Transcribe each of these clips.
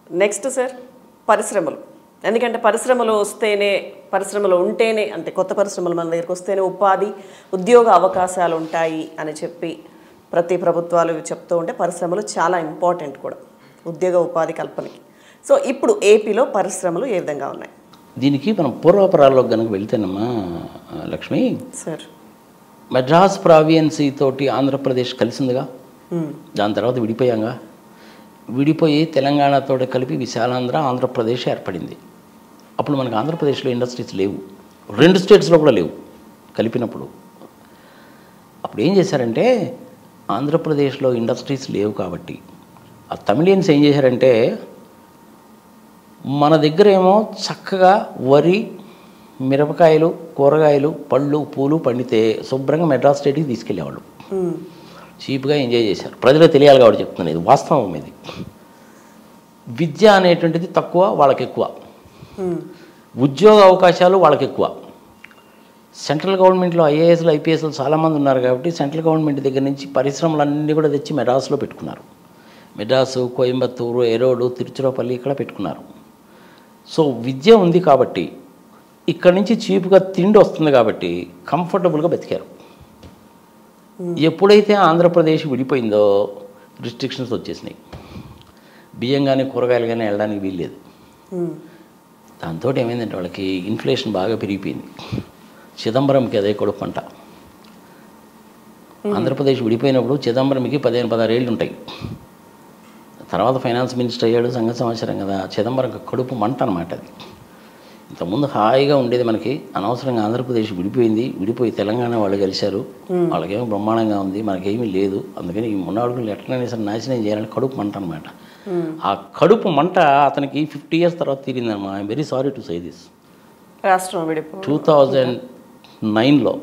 Next sir పరిశ్రమలు. ఎందుకంటే పరిశ్రమలు ఉంటేనే అంటే కొత్త పరిశ్రమలు మన దగ్గరికి వస్తేనే ఉద్యోగ అవకాశాలు ఉంటాయి అని చెప్పి ప్రతి ప్రభుత్వాలు చెప్తూ ఉంటే పరిశ్రమలు చాలా ఇంపార్టెంట్ కూడా ఉద్యోగ ఉపాధి కల్పనకి. సో ఇప్పుడు ఏపీలో పరిశ్రమలు ఏ విధంగా ఉన్నాయి? దీనికి మనం పూర్వపరాల్లోకి కనుక వెళ్తేనమ్మా లక్ష్మి సార్, మద్రాస్ ప్రావియన్సీ తోటి ఆంధ్రప్రదేశ్ కలిసిందిగా, దాని తర్వాత విడిపోయి తెలంగాణతో కలిపి విశాలాంధ్ర ఆంధ్రప్రదేశ్ ఏర్పడింది. అప్పుడు మనకు ఆంధ్రప్రదేశ్లో ఇండస్ట్రీస్ లేవు, 2 స్టేట్స్లో కూడా లేవు కలిపినప్పుడు. అప్పుడు ఏం చేశారంటే ఆంధ్రప్రదేశ్లో ఇండస్ట్రీస్ లేవు కాబట్టి ఆ తమిళియన్స్ ఏం చేశారంటే మన దగ్గర ఏమో చక్కగా వరి, మిరపకాయలు, కూరగాయలు, పళ్ళు, పూలు పండితే శుభ్రంగా మెడ్రాస్ స్టేట్కి తీసుకెళ్ళేవాళ్ళు. చీప్గా ఎంజాయ్ చేశారు. ప్రజలకు తెలియాలి కాబట్టి చెప్తున్నాను, ఇది వాస్తవం. ఇది విద్య అనేటువంటిది తక్కువ, వాళ్ళకి ఎక్కువ. ఉద్యోగ అవకాశాలు వాళ్ళకి ఎక్కువ. సెంట్రల్ గవర్నమెంట్లో ఐఏఎస్లు, ఐపీఎస్లు చాలామంది ఉన్నారు కాబట్టి సెంట్రల్ గవర్నమెంట్ దగ్గర నుంచి పరిశ్రమలన్నీ కూడా తెచ్చి మెడ్రాస్లో పెట్టుకున్నారు. మెడ్రాసు, కోయంబత్తూరు, ఎరోడు, తిరుచిరాపల్లి ఇక్కడ పెట్టుకున్నారు. సో విద్య ఉంది కాబట్టి ఇక్కడ నుంచి చీప్గా తిండి వస్తుంది కాబట్టి కంఫర్టబుల్గా బతికారు. ఎప్పుడైతే ఆంధ్రప్రదేశ్ విడిపోయిందో రిస్ట్రిక్షన్స్ వచ్చేసినాయి. బియ్యం కానీ కూరగాయలు కానీ వెళ్ళడానికి వీల్లేదు. దాంతో ఏమైందంటే వాళ్ళకి ఇన్ఫ్లేషన్ బాగా పెరిగిపోయింది. చిదంబరంకి అదే కొడుకు పంట. ఆంధ్రప్రదేశ్ విడిపోయినప్పుడు చిదంబరంకి 15-16 ఏళ్ళు ఉంటాయి. తర్వాత ఫైనాన్స్ మినిస్టర్ అయ్యాడు, సంఘ సమాచారం కదా. చిదంబరం కడుపు మంట అనమాట అది. ఇంతకుముందు హాయిగా ఉండేది మనకి, అనవసరంగా ఆంధ్రప్రదేశ్ విడిపోయి తెలంగాణ వాళ్ళు కలిశారు. వాళ్ళకేమో బ్రహ్మాండంగా ఉంది, మనకేమీ లేదు. అందుకని ఈ మున్నాడుగులు ఎట్లనే సరే నాశనం చేయాలని కడుపు మంట అనమాట. ఆ కడుపు మంట అతనికి 50 years తర్వాత తీరిందమ్మా. I'm very sorry to say this. రాష్ట్రం 2009లో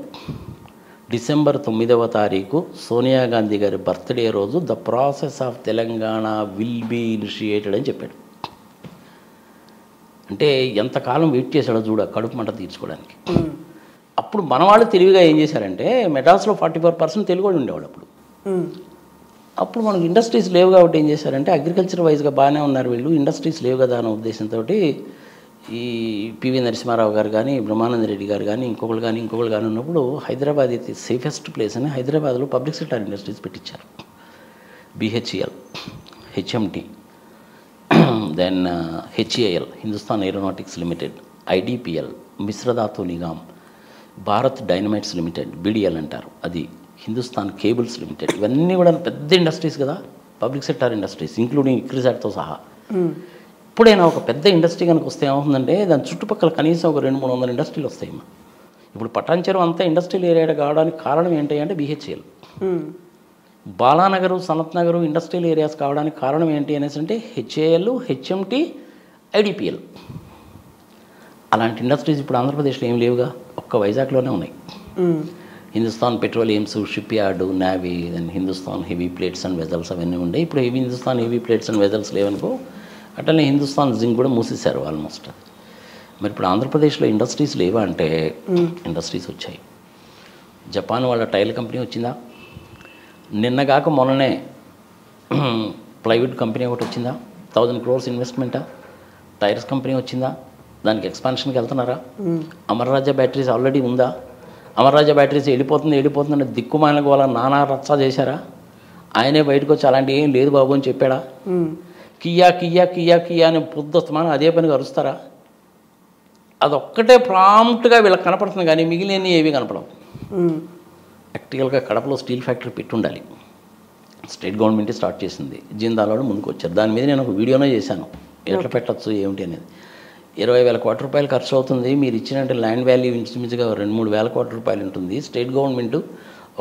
డిసెంబర్ 9వ తారీఖు సోనియా గాంధీ గారి బర్త్డే రోజు the process of Telangana will be initiated అని చెప్పాడు. అంటే ఎంతకాలం వెయిట్ చేశాడో చూడ కడుపు మంట తీర్చుకోవడానికి. అప్పుడు మన వాళ్ళు తెలివిగా ఏం చేశారంటే మెడ్రాస్లో 44% తెలుగు వాళ్ళు ఉండేవాళ్ళు అప్పుడు మనకు ఇండస్ట్రీస్ లేవు కాబట్టి ఏం చేశారంటే అగ్రికల్చర్ వైజ్గా బాగానే ఉన్నారు వీళ్ళు, ఇండస్ట్రీస్ లేవు కదా అనే ఉద్దేశంతో ఈ పివి నరసింహారావు గారు కానీ, బ్రహ్మానంద రెడ్డి గారు కానీ, ఇంకొకరు కానీ ఉన్నప్పుడు హైదరాబాద్ అయితే సేఫెస్ట్ ప్లేస్ అని హైదరాబాద్లో పబ్లిక్ సెక్టర్ ఇండస్ట్రీస్ పెట్టించారు. B H E L, H M T, then H A L, Hindustan aeronautics limited, I D P L, Mishra Dhatu Nigam, Bharat dynamites limited, B D L అంటారు అది, హిందుస్థాన్ కేబుల్స్ లిమిటెడ్. ఇవన్నీ కూడా పెద్ద ఇండస్ట్రీస్ కదా, పబ్లిక్ సెక్టార్ ఇండస్ట్రీస్ ఇంక్లూడింగ్ ఇక్రిసాట్తో సహా. ఇప్పుడైనా ఒక పెద్ద ఇండస్ట్రీ కనుక వస్తే ఏమవుతుందంటే దాని చుట్టుపక్కల కనీసం ఒక 200-300 ఇండస్ట్రీలు వస్తాయమ్మా. ఇప్పుడు పటాన్చెరు అంతా ఇండస్ట్రియల్ ఏరియా కావడానికి కారణం ఏంటి అంటే BHEL. Balanagar, Sanath Nagar industrial areas కావడానికి కారణం ఏంటి అనేసి అంటే హెచ్ఏఎల్, హెచ్ఎంటి, ఐడిపిఎల్. అలాంటి ఇండస్ట్రీస్ ఇప్పుడు ఆంధ్రప్రదేశ్లో ఏం లేవుగా, ఒక్క వైజాగ్లోనే ఉన్నాయి. Hindustan petroleums, ship yard, navy, then Hindustan heavy plates and vessels అవన్నీ ఉండే. ఇప్పుడు Hindustan heavy plates and vessels లేవనుకో, అట్లనే హిందుస్థాన్ జింక్ కూడా మూసేశారు ఆల్మోస్ట్. మరి ఇప్పుడు ఆంధ్రప్రదేశ్లో ఇండస్ట్రీస్ లేవా అంటే ఇండస్ట్రీస్ వచ్చాయి. జపాన్ వాళ్ళ టైల్ కంపెనీ వచ్చిందా, నిన్నగాక మొన్ననే ప్లైవుడ్ కంపెనీ ఒకటి వచ్చిందా, 1000 crores ఇన్వెస్ట్మెంటా, టైర్స్ కంపెనీ వచ్చిందా, దానికి ఎక్స్పాన్షన్కి వెళ్తున్నారా. అమర్రాజా బ్యాటరీస్ ఆల్రెడీ ఉందా, అమర్రాజా బ్యాటరీస్ వెళ్ళిపోతుందని దిక్కుమాలిన గోళ నానా రచ్చా చేశారా, ఆయనే బయటకు వచ్చి అలాంటి ఏం లేదు బాబు అని చెప్పాడా. కియా కియా కియా కియా అని పొద్దుస్తమానం అదే పనిగా అరుస్తారా. అదొక్కటే ప్రాంప్ట్గా వీళ్ళకి కనపడుతుంది కానీ మిగిలిన ఏవి కనపడవు. ప్రాక్టికల్గా కడపలో స్టీల్ ఫ్యాక్టరీ పెట్టి ఉండాలి, స్టేట్ గవర్నమెంటే స్టార్ట్ చేసింది. జిందాల్ ముందుకు వచ్చారు. దాని మీద నేను ఒక వీడియోనే చేశాను, ఎట్లా పెట్టచ్చు ఏమిటి అనేది. 20,000 కోట్ల రూపాయలు ఖర్చు అవుతుంది. మీరు ఇచ్చినట్టు ల్యాండ్ వాల్యూ ఇంచుమించుగా 2-3 వేల కోట్ల రూపాయలు ఉంటుంది. స్టేట్ గవర్నమెంట్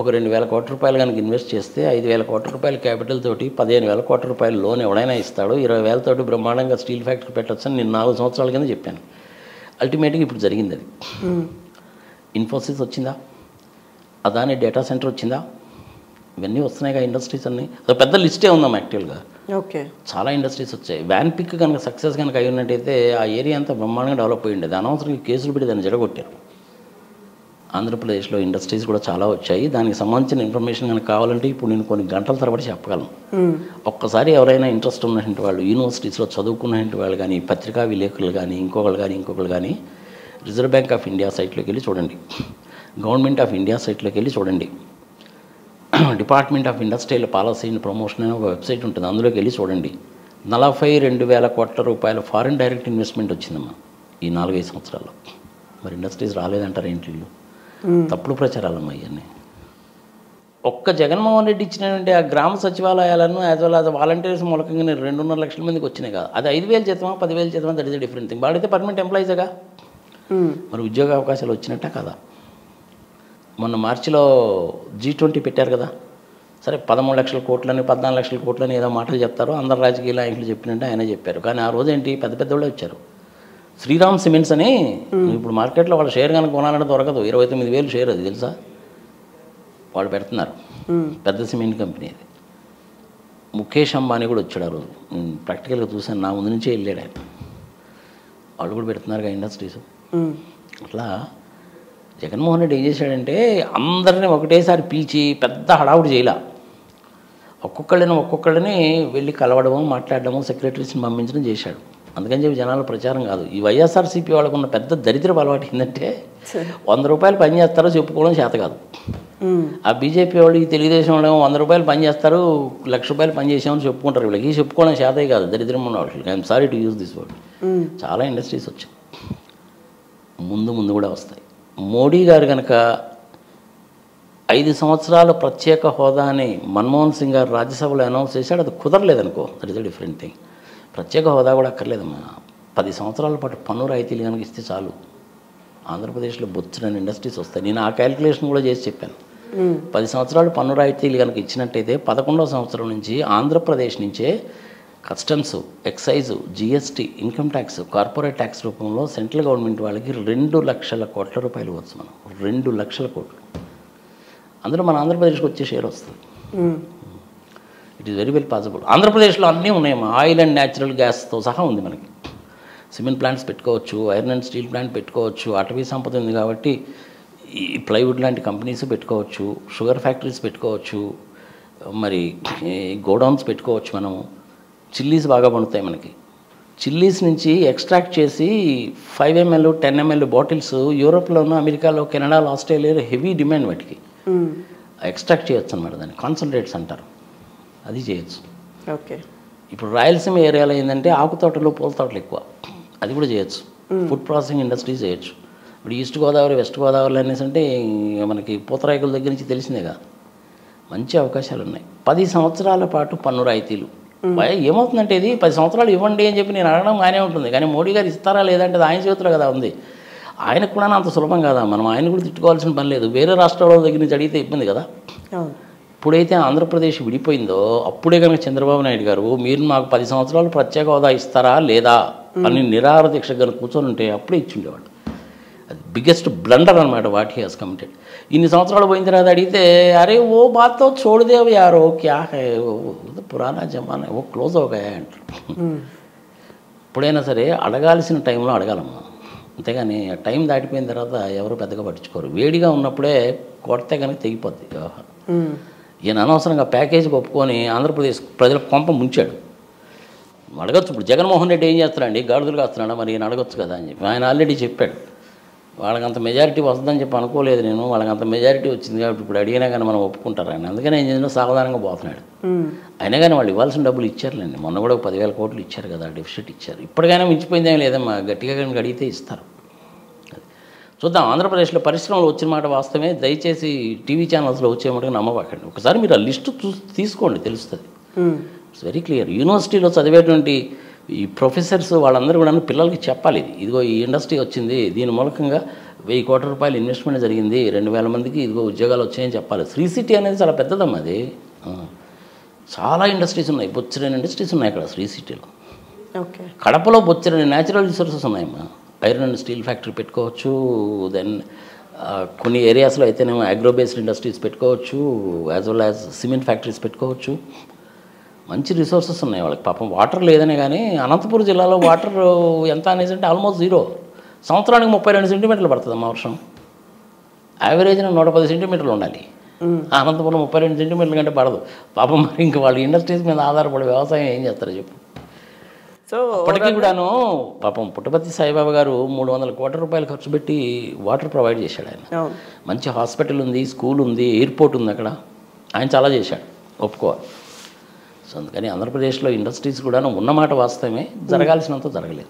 ఒక 2,000 కోట్ల రూపాయలు కనుక ఇన్వెస్ట్ చేస్తే 5,000 కోట్ల రూపాయల క్యాపిటల్ తోటి 15,000 కోట్ల రూపాయలు లోన్ ఎవడైనా ఇస్తాడు. 20,000 తోటి బ్రహ్మాండంగా స్టీల్ ఫ్యాక్టరీ పెట్టచ్చు అని నేను 4 సంవత్సరాల కింద చెప్పాను. అల్టిమేట్గా ఇప్పుడు జరిగింది అది. ఇన్ఫోసిస్ వచ్చిందా, అదాని డేటా సెంటర్ వచ్చిందా, ఇవన్నీ వస్తున్నాయి కదా ఇండస్ట్రీస్ అన్నీ. అది పెద్ద లిస్టే ఉందాం యాక్చువల్గా. ఓకే, చాలా ఇండస్ట్రీస్ వచ్చాయి. వ్యాన్ పిక్ కనుక సక్సెస్ కనుక అయ్యున్నట్టయితే ఆ ఏరియా అంతా బ్రహ్మాండంగా డెవలప్ అయ్యి ఉండేది. అనవసరంగా కేసులు పెట్టి దాన్ని జడగొట్టారు. ఆంధ్రప్రదేశ్లో ఇండస్ట్రీస్ కూడా చాలా వచ్చాయి. దానికి సంబంధించిన ఇన్ఫర్మేషన్ కనుక కావాలంటే ఇప్పుడు నేను కొన్ని గంటల తరబడి చెప్పగలను. ఒక్కసారి ఎవరైనా ఇంట్రెస్ట్ ఉన్నటువంటి వాళ్ళు, యూనివర్సిటీస్లో చదువుకున్నటువంటి వాళ్ళు కానీ, పత్రికా విలేకరులు కానీ, ఇంకొకరు కానీ రిజర్వ్ బ్యాంక్ ఆఫ్ ఇండియా సైట్లోకి వెళ్ళి చూడండి, గవర్నమెంట్ ఆఫ్ ఇండియా సైట్లోకి వెళ్ళి చూడండి, department of industrial policy and promotion అనే ఒక వెబ్సైట్ ఉంటుంది, అందులోకి వెళ్ళి చూడండి. 42,000 కోట్ల రూపాయల ఫారిన్ డైరెక్ట్ ఇన్వెస్ట్మెంట్ వచ్చిందమ్మా ఈ 4-5 సంవత్సరాల్లో. మరి ఇండస్ట్రీస్ రాలేదంటారు ఏంటి వీళ్ళు? తప్పుడు ప్రచారాలమ్మా ఇవన్నీ. ఒక్క జగన్మోహన్ రెడ్డి ఇచ్చినటువంటి ఆ గ్రామ సచివాలయాలను యాజ్ వెల్ యాజ్ వాలంటీర్స్ మూలకంగా 2.5 లక్షల మందికి వచ్చినాయి కదా, అది 5,000 జీతమా 10,000 జీతమా, that is the different thing. వాడైతే పర్మనెంట్ ఎంప్లాయీసేగా, మరి ఉద్యోగ అవకాశాలు వచ్చినట్ట కదా. మొన్న మార్చిలో G20 పెట్టారు కదా, సరే 13 లక్షల కోట్లని 14 లక్షల కోట్లని ఏదో మాటలు చెప్తారు, అందరు రాజకీయ నాయకులు చెప్పినట్టు ఆయన చెప్పారు. కానీ ఆ రోజు ఏంటి, పెద్ద పెద్దోళ్ళే వచ్చారు. శ్రీరామ్ సిమెంట్స్ అని ఇప్పుడు మార్కెట్లో వాళ్ళ షేర్ కనుక కొనాలంటే దొరకదు, 29,000 షేర్, అది తెలుసా? వాళ్ళు పెడుతున్నారు, పెద్ద సిమెంట్ కంపెనీ అది. ముఖేష్ అంబానీ కూడా వచ్చాడు ఆ రోజు, ప్రాక్టికల్గా చూశాను, నా ముందు నుంచే వెళ్ళాడు ఆయన. వాళ్ళు కూడా పెడుతున్నారు ఇండస్ట్రీస్. అట్లా జగన్మోహన్ రెడ్డి ఏం చేశాడంటే అందరినీ ఒకటేసారి పిలిచి పెద్ద హడావుడి చేయలే, ఒక్కొక్కళ్ళని వెళ్ళి కలవడము, మాట్లాడడము, సెక్రటరీస్ని పంపించడం చేశాడు. అందుకని చెప్పి జనాల ప్రచారం కాదు. ఈ వైఎస్ఆర్సీపీ వాళ్ళకు ఉన్న పెద్ద దరిద్రపు అలవాటు ఏంటంటే 100 రూపాయలు పని చేస్తారో చెప్పుకోవడం చేత కాదు. ఆ బీజేపీ వాళ్ళు, ఈ తెలుగుదేశం వాళ్ళు 100 రూపాయలు పని చేస్తారు, 1,00,000 రూపాయలు పని చేసామని చెప్పుకుంటారు. వీళ్ళకి చెప్పుకోవడం చేతే కాదు, దరిద్రం ఉన్న వాళ్ళు. I'm sorry to use this word. చాలా ఇండస్ట్రీస్ వచ్చాయి, ముందు కూడా వస్తాయి. మోడీ గారు కనుక 5 సంవత్సరాల ప్రత్యేక హోదా అని మన్మోహన్ సింగ్ గారు రాజ్యసభలో అనౌన్స్ చేశాడు, అది కుదరలేదనుకో, that is a different thing. ప్రత్యేక హోదా కూడా అక్కర్లేదమ్మా, 10 సంవత్సరాల పాటు పన్ను రాయితీలు కనుక ఇస్తే చాలు, ఆంధ్రప్రదేశ్లో బొచ్చునని ఇండస్ట్రీస్ వస్తాయి. నేను ఆ క్యాలిక్యులేషన్ కూడా చేసి చెప్పాను. 10 సంవత్సరాలు పన్ను రాయితీలు కనుక ఇచ్చినట్టయితే 11వ సంవత్సరం నుంచి ఆంధ్రప్రదేశ్ నుంచే customs, excise, GST, income tax, corporate tax రూపంలో సెంట్రల్ గవర్నమెంట్ వాళ్ళకి 2 లక్షల కోట్ల రూపాయలు వచ్చు. మనం 2 లక్షల కోట్లు, అందులో మన ఆంధ్రప్రదేశ్కి వచ్చే షేర్ వస్తుంది. It is very well possible. ఆంధ్రప్రదేశ్లో అన్నీ ఉన్నాయమ్మా, ఆయిల్ అండ్ న్యాచురల్ గ్యాస్తో సహా ఉంది మనకి. సిమెంట్ ప్లాంట్స్ పెట్టుకోవచ్చు, ఐరన్ అండ్ స్టీల్ ప్లాంట్ పెట్టుకోవచ్చు, అటవీ సంపద ఉంది కాబట్టి ఈ ప్లైవుడ్ లాంటి కంపెనీస్ పెట్టుకోవచ్చు, షుగర్ ఫ్యాక్టరీస్ పెట్టుకోవచ్చు, మరి గోడౌన్స్ పెట్టుకోవచ్చు. మనము చిల్లీస్ బాగా పండుతాయి మనకి. చిల్లీస్ నుంచి ఎక్స్ట్రాక్ట్ చేసి 5 ml 10 ml బాటిల్స్ యూరోప్లోనూ, అమెరికాలో, కెనడాలో, ఆస్ట్రేలియాలో హెవీ డిమాండ్ వాటికి. ఎక్స్ట్రాక్ట్ చేయొచ్చు అనమాట, దాన్ని కాన్సన్ట్రేట్స్ అంటారు, అది చేయొచ్చు. ఓకే. ఇప్పుడు రాయలసీమ ఏరియాలో ఏంటంటే ఆకు తోటలు, పూల తోటలు ఎక్కువ, అది కూడా చేయొచ్చు. ఫుడ్ ప్రాసెసింగ్ ఇండస్ట్రీస్ చేయొచ్చు. ఇప్పుడు ఈస్ట్ గోదావరి, వెస్ట్ గోదావరి అనేసి అంటే మనకి పూతరాయకుల దగ్గర నుంచి తెలిసిందేగా, మంచి అవకాశాలు ఉన్నాయి. 10 సంవత్సరాల పాటు పన్ను రాయితీలు. ఏమవుతుందంటే ఇది 10 సంవత్సరాలు ఇవ్వండి అని చెప్పి నేను అడగడం బాగానే ఉంటుంది, కానీ మోడీ గారు ఇస్తారా లేదంటే అది ఆయన చేతిలో కదా ఉంది. ఆయనకు కూడా అంత సులభం కదా, మనం ఆయన కూడా తిట్టుకోవాల్సిన పని లేదు. వేరే రాష్ట్రాల దగ్గర నుంచి అడిగితే ఇబ్బంది కదా. ఇప్పుడైతే ఆంధ్రప్రదేశ్ విడిపోయిందో అప్పుడే కనుక చంద్రబాబు నాయుడు గారు మీరు మాకు 10 సంవత్సరాలు ప్రత్యేక హోదా ఇస్తారా లేదా అని నిరాహార దీక్ష కనుక కూర్చొని ఉంటే అప్పుడే ఇచ్చిండేవాడు. అది బిగ్గెస్ట్ బ్లండర్ అనమాట వాట్ హీ హాస్ కమిటెడ్. ఇన్ని సంవత్సరాలు పోయిన తర్వాత అడిగితే అరే ఓ బాత్తో చూడదేవు యారో క్యా హై పురాణా జమానా ఓ క్లోజ్ అవుగాయా అంటారు. ఎప్పుడైనా సరే అడగాల్సిన టైంలో అడగాలమ్మా, అంతేగాని టైం దాటిపోయిన తర్వాత ఎవరు పెద్దగా పట్టించుకోరు. వేడిగా ఉన్నప్పుడే కొడితే కనుక తెగిపోద్ది వ్యవహారం. ఈయన అనవసరంగా ప్యాకేజీకి ఒప్పుకొని ఆంధ్రప్రదేశ్ ప్రజల కొంప ముంచాడు. అడగచ్చు, ఇప్పుడు జగన్మోహన్ రెడ్డి ఏం చేస్తాడండి, గాడిదలు కాస్తున్నాడా, మరి ఈయన అడగచ్చు కదా అని చెప్పి ఆయన ఆల్రెడీ చెప్పాడు. వాళ్ళకంత మెజారిటీ వస్తుందని చెప్పి అనుకోలేదు నేను, వాళ్ళకంత మెజారిటీ వచ్చింది కాబట్టి ఇప్పుడు అడిగినా కానీ మనం ఒప్పుకుంటారు ఆయన. అందుకని ఏం చేసినా సావధానంగా పోతున్నాడు. అయినా కానీ వాళ్ళు ఇవ్వాల్సిన డబ్బులు ఇచ్చారులేండి, మొన్న కూడా 10,000 కోట్లు ఇచ్చారు కదా, డెఫిసిట్ ఇచ్చారు. ఇప్పటికైనా మించిపోయిందేం లేదమ్మా, గట్టిగా కనుక అడిగితే ఇస్తారు. చూద్దాం. ఆంధ్రప్రదేశ్లో పరిశ్రమలు వచ్చిన మాట వాస్తవమే, దయచేసి టీవీ ఛానల్స్లో వచ్చే మటుకు నమ్మకండి. ఒకసారి మీరు ఆ లిస్టు తీసుకోండి, తెలుస్తుంది. It's very clear. యూనివర్సిటీలో చదివేటువంటి ఈ ప్రొఫెసర్స్ వాళ్ళందరూ కూడా పిల్లలకి చెప్పాలి, ఇదిగో ఈ ఇండస్ట్రీ వచ్చింది, దీని మూలకంగా 1,000 కోట్ల రూపాయలు ఇన్వెస్ట్మెంట్ జరిగింది, 2,000 మందికి ఇదిగో ఉద్యోగాలు వచ్చాయని చెప్పాలి. శ్రీ సిటీ అనేది చాలా పెద్దదమ్మా, అది చాలా ఇండస్ట్రీస్ ఉన్నాయి, బొచ్చరైన ఇండస్ట్రీస్ ఉన్నాయి అక్కడ శ్రీ సిటీలో. ఓకే. కడపలో బొచ్చరైన న్యాచురల్ రిసోర్సెస్ ఉన్నాయమ్మా, ఐరన్ అండ్ స్టీల్ ఫ్యాక్టరీ పెట్టుకోవచ్చు, దెన్ కొన్ని ఏరియాస్లో అయితేనేమో అగ్రో బేస్డ్ ఇండస్ట్రీస్ పెట్టుకోవచ్చు, as well as cement factories పెట్టుకోవచ్చు. మంచి రిసోర్సెస్ ఉన్నాయి వాళ్ళకి. పాపం వాటర్ లేదనే కానీ అనంతపురం జిల్లాలో వాటర్ ఎంత అనేసి అంటే ఆల్మోస్ట్ 0. సంవత్సరానికి 32 సెంటీమీటర్లు పడుతుందమ్మా వర్షం. యావరేజ్న 110 సెంటీమీటర్లు ఉండాలి. అనంతపురం 32 సెంటీమీటర్ల కంటే పడదు. పాపం మరి ఇంక వాళ్ళు ఇండస్ట్రీస్ మీద ఆధారపడి వ్యవసాయం ఏం చేస్తారో చెప్పు. సో అప్పటికీ కూడాను పాపం పుట్టపర్తి సాయిబాబా గారు 300 కోట్ల రూపాయలు ఖర్చు పెట్టి వాటర్ ప్రొవైడ్ చేశాడు ఆయన. మంచి హాస్పిటల్ ఉంది, స్కూల్ ఉంది, ఎయిర్పోర్ట్ ఉంది అక్కడ. ఆయన చాలా చేశాడు, ఒప్పుకోవాలి. సో అందుకని ఆంధ్రప్రదేశ్లో ఇండస్ట్రీస్ కూడా ఉన్నమాట వాస్తవమే, జరగాల్సినంత జరగలేదు.